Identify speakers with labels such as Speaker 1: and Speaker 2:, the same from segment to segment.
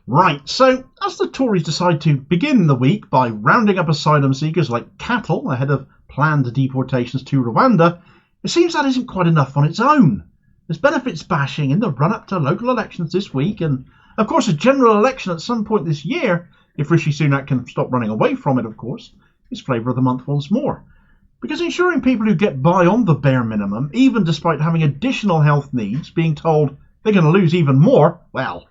Speaker 1: Right, so as the Tories decide to begin the week by rounding up asylum seekers like cattle ahead of planned deportations to Rwanda, it seems that isn't quite enough on its own. There's benefits bashing in the run-up to local elections this week, and of course a general election at some point this year, if Rishi Sunak can stop running away from it, of course, is flavour of the month once more. Because ensuring people who get by on the bare minimum, even despite having additional health needs, being told they're going to lose even more, well,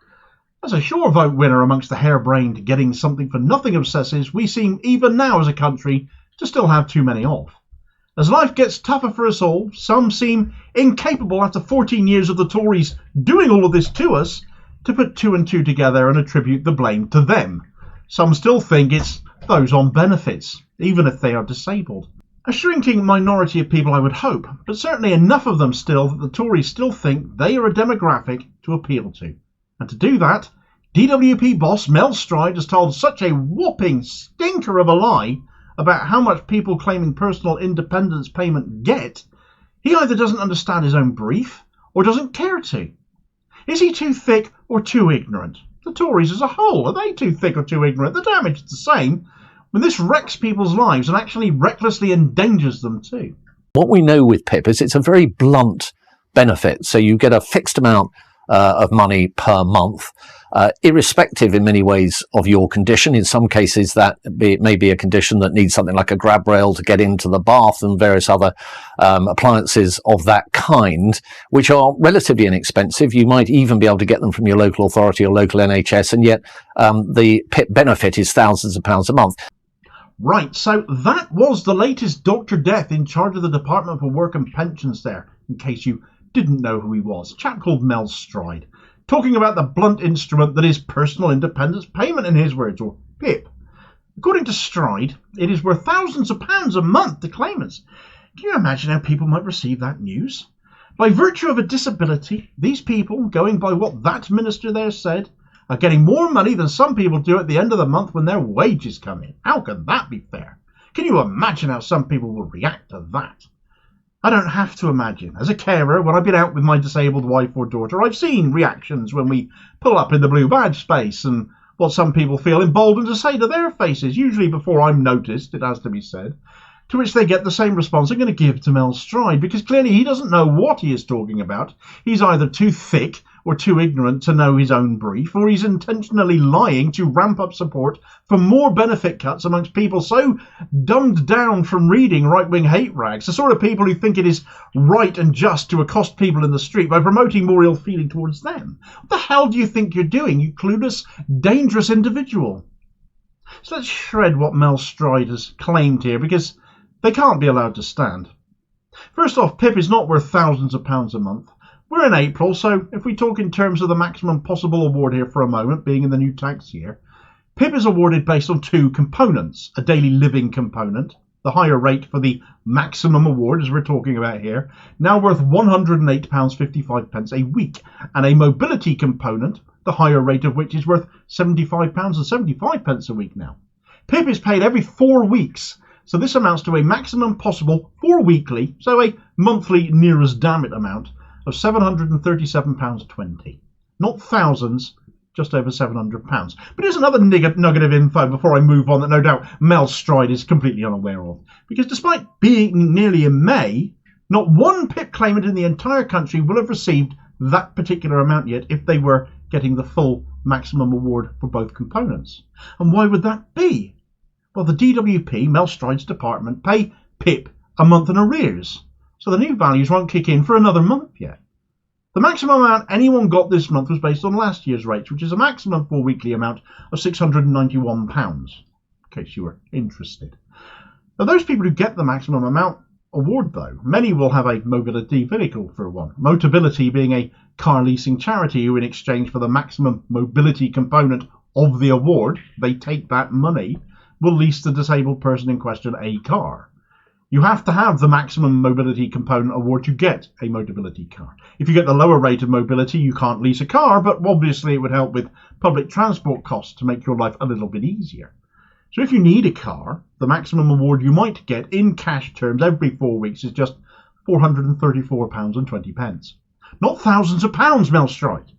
Speaker 1: as a sure vote winner amongst the hare-brained getting something for nothing obsessives, we seem, even now as a country, to still have too many of. As life gets tougher for us all, some seem incapable after 14 years of the Tories doing all of this to us to put two and two together and attribute the blame to them. Some still think it's those on benefits, even if they are disabled. A shrinking minority of people, I would hope, but certainly enough of them still that the Tories still think they are a demographic to appeal to. And to do that, DWP boss Mel Stride has told such a whopping stinker of a lie about how much people claiming personal independence payment get, he either doesn't understand his own brief or doesn't care to. Is he too thick or too ignorant? The Tories as a whole, are they too thick or too ignorant? The damage is the same when this wrecks people's lives and actually recklessly endangers them too.
Speaker 2: What we know with PIP is it's a very blunt benefit. So you get a fixed amount of money per month, irrespective in many ways of your condition. In some cases that may be a condition that needs something like a grab rail to get into the bath and various other appliances of that kind, which are relatively inexpensive. You might even be able to get them from your local authority or local NHS, and yet the PIP benefit is thousands of pounds a month.
Speaker 1: Right, so that was the latest Dr. Death in charge of the Department for Work and Pensions there, in case you didn't know who he was. A chap called Mel Stride, talking about the blunt instrument that is personal independence payment, in his words, or PIP. According to Stride, it is worth thousands of pounds a month to claimants. Can you imagine how people might receive that news? By virtue of a disability, these people, going by what that minister there said, are getting more money than some people do at the end of the month when their wages come in. How can that be fair? Can you imagine how some people will react to that? I don't have to imagine. As a carer, when I've been out with my disabled wife or daughter, I've seen reactions when we pull up in the blue badge space and what some people feel emboldened to say to their faces, usually before I'm noticed, it has to be said, to which they get the same response I'm going to give to Mel Stride, because clearly he doesn't know what he is talking about. He's either too thick or too ignorant to know his own brief, or he's intentionally lying to ramp up support for more benefit cuts amongst people so dumbed down from reading right-wing hate rags, the sort of people who think it is right and just to accost people in the street by promoting more ill feeling towards them. What the hell do you think you're doing, you clueless, dangerous individual? So let's shred what Mel Stride has claimed here, because they can't be allowed to stand. First off, PIP is not worth thousands of pounds a month. We're in April, so if we talk in terms of the maximum possible award here for a moment, being in the new tax year, PIP is awarded based on two components: a daily living component, the higher rate for the maximum award as we're talking about here, now worth £108.55 a week, and a mobility component, the higher rate of which is worth £75.75 a week now. PIP is paid every 4 weeks, so this amounts to a maximum possible 4 weekly, so a monthly near as damn it amount, of £737.20. Not thousands, just over £700. But here's another nugget of info before I move on that no doubt Mel Stride is completely unaware of. Because despite being nearly in May, not one PIP claimant in the entire country will have received that particular amount yet if they were getting the full maximum award for both components. And why would that be? Well, the DWP, Mel Stride's department, pay PIP a month in arrears, so the new values won't kick in for another month yet. The maximum amount anyone got this month was based on last year's rates, which is a maximum 4 weekly amount of £691, in case you were interested. Now, those people who get the maximum amount award, though, many will have a mobility vehicle for one. Motability being a car leasing charity who, in exchange for the maximum mobility component of the award, they take that money, will lease the disabled person in question a car. You have to have the maximum mobility component award to get a mobility car. If you get the lower rate of mobility, you can't lease a car, but obviously it would help with public transport costs to make your life a little bit easier. So if you need a car, the maximum award you might get in cash terms every 4 weeks is just £434.20. Not thousands of pounds, Mel Stride.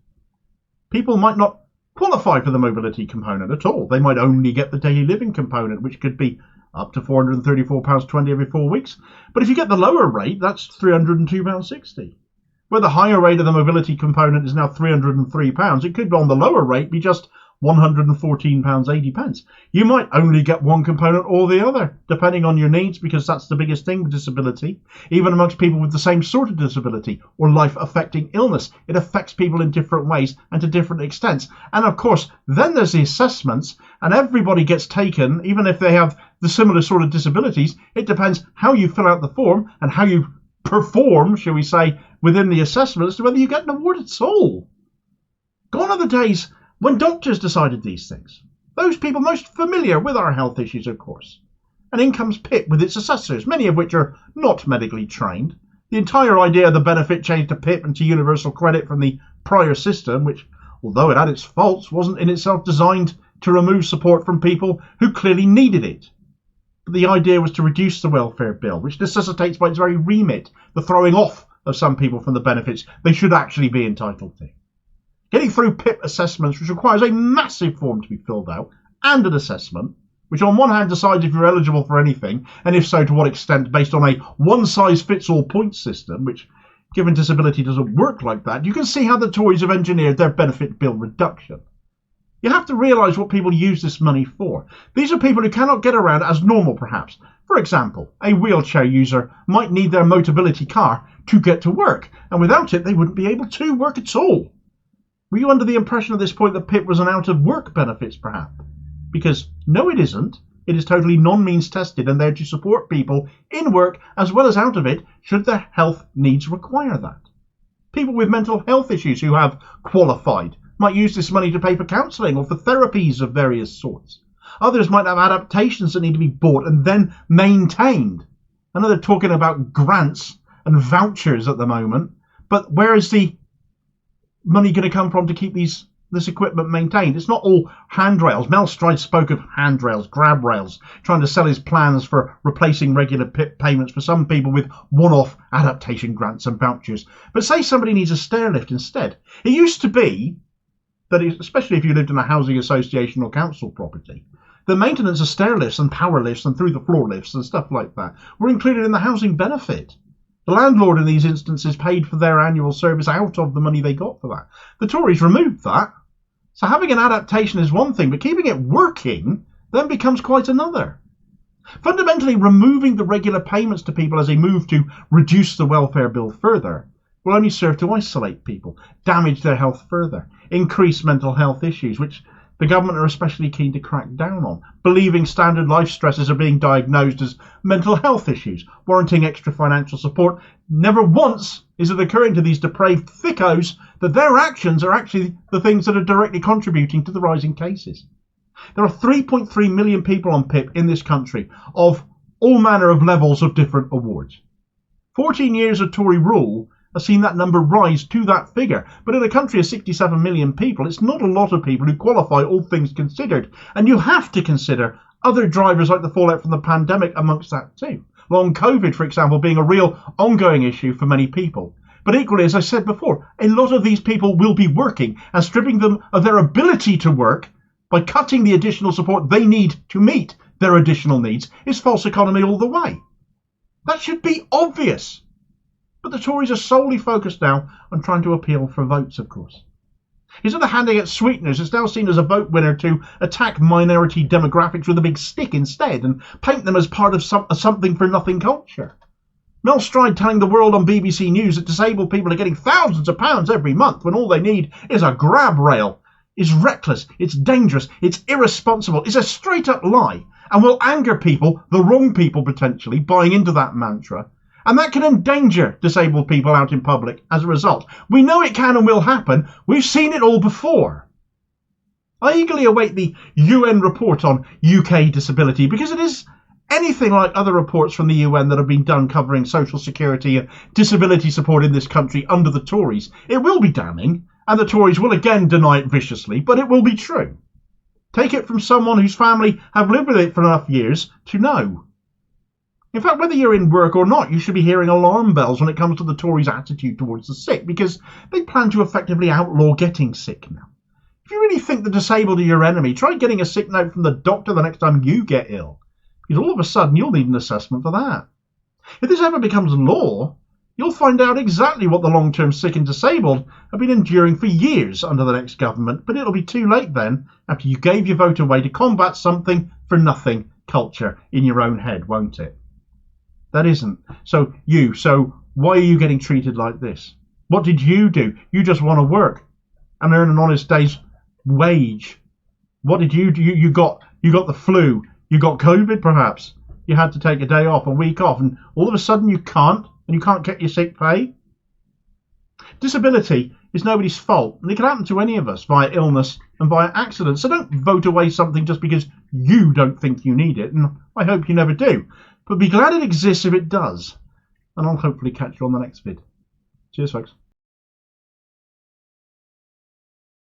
Speaker 1: People might not qualify for the mobility component at all. They might only get the daily living component, which could be up to £434.20 every 4 weeks. But if you get the lower rate, that's £302.60. Where the higher rate of the mobility component is now £303, it could, on the lower rate, be just £114.80. You might only get one component or the other, depending on your needs, because that's the biggest thing with disability. Even amongst people with the same sort of disability or life-affecting illness, it affects people in different ways and to different extents. And of course, then there's the assessments, and everybody gets taken, even if they have the similar sort of disabilities. It depends how you fill out the form and how you perform, shall we say, within the assessment as to whether you get an award at all. Gone are the days when doctors decided these things. Those people most familiar with our health issues, of course. And in comes PIP with its assessors, many of which are not medically trained. The entire idea of the benefit changed to PIP and to universal credit from the prior system, which, although it had its faults, wasn't in itself designed to remove support from people who clearly needed it. But the idea was to reduce the welfare bill, which necessitates by its very remit the throwing off of some people from the benefits they should actually be entitled to. Getting through PIP assessments, which requires a massive form to be filled out, and an assessment, which on one hand decides if you're eligible for anything, and if so, to what extent, based on a one-size-fits-all point system, which, given disability, doesn't work like that. You can see how the Tories have engineered their benefit bill reduction. You have to realise what people use this money for. These are people who cannot get around as normal, perhaps. For example, a wheelchair user might need their Motability car to get to work, and without it, they wouldn't be able to work at all. Were you under the impression at this point that PIP was an out-of-work benefits, perhaps? Because, no, it isn't. It is totally non-means tested and there to support people in work as well as out of it, should their health needs require that. People with mental health issues who have qualified might use this money to pay for counselling or for therapies of various sorts. Others might have adaptations that need to be bought and then maintained. I know they're talking about grants and vouchers at the moment, but where is the money going to come from to keep this equipment maintained? It's not all handrails. Mel Stride spoke of handrails, grab rails, trying to sell his plans for replacing regular PIP payments for some people with one-off adaptation grants and vouchers. But say somebody needs a stair lift instead. It used to be that, especially if you lived in a housing association or council property, the maintenance of stair lifts and power lifts and through the floor lifts and stuff like that were included in the housing benefit. The landlord in these instances paid for their annual service out of the money they got for that. The Tories removed that. So having an adaptation is one thing, but keeping it working then becomes quite another. Fundamentally, removing the regular payments to people as they move to reduce the welfare bill further will only serve to isolate people, damage their health further, increase mental health issues, which the government are especially keen to crack down on, believing standard life stresses are being diagnosed as mental health issues, warranting extra financial support. Never once is it occurring to these depraved thickos that their actions are actually the things that are directly contributing to the rising cases. There are 3.3 million people on PIP in this country of all manner of levels of different awards. 14 years of Tory rule has seen that number rise to that figure, but in a country of 67 million people, it's not a lot of people who qualify, all things considered, and you have to consider other drivers like the fallout from the pandemic amongst that too. Long COVID, for example, being a real ongoing issue for many people. But equally, as I said before, a lot of these people will be working, and stripping them of their ability to work by cutting the additional support they need to meet their additional needs is false economy all the way. That should be obvious. But the Tories are solely focused now on trying to appeal for votes, of course. Instead of handing out sweeteners, it's now seen as a vote winner to attack minority demographics with a big stick instead and paint them as part of a something-for-nothing culture. Mel Stride telling the world on BBC News that disabled people are getting thousands of pounds every month when all they need is a grab rail is reckless, it's dangerous, it's irresponsible, it's a straight-up lie, and will anger people, the wrong people potentially, buying into that mantra. And that can endanger disabled people out in public as a result. We know it can and will happen. We've seen it all before. I eagerly await the UN report on UK disability because it is anything like other reports from the UN that have been done covering social security and disability support in this country under the Tories. It will be damning, and the Tories will again deny it viciously, but it will be true. Take it from someone whose family have lived with it for enough years to know. In fact, whether you're in work or not, you should be hearing alarm bells when it comes to the Tories' attitude towards the sick, because they plan to effectively outlaw getting sick now. If you really think the disabled are your enemy, try getting a sick note from the doctor the next time you get ill, because all of a sudden you'll need an assessment for that. If this ever becomes law, you'll find out exactly what the long-term sick and disabled have been enduring for years under the next government, but it'll be too late then, after you gave your vote away to combat something for nothing culture in your own head, won't it? That isn't. So why are you getting treated like this? What did you do? You just want to work and earn an honest day's wage. What did you do? You got the flu. You got COVID, perhaps. You had to take a day off, a week off, and all of a sudden you can't, and you can't get your sick pay. Disability is nobody's fault, and it can happen to any of us via illness and via accident. So don't vote away something just because you don't think you need it, and I hope you never do. But be glad it exists if it does. And I'll hopefully catch you on the next vid. Cheers, folks.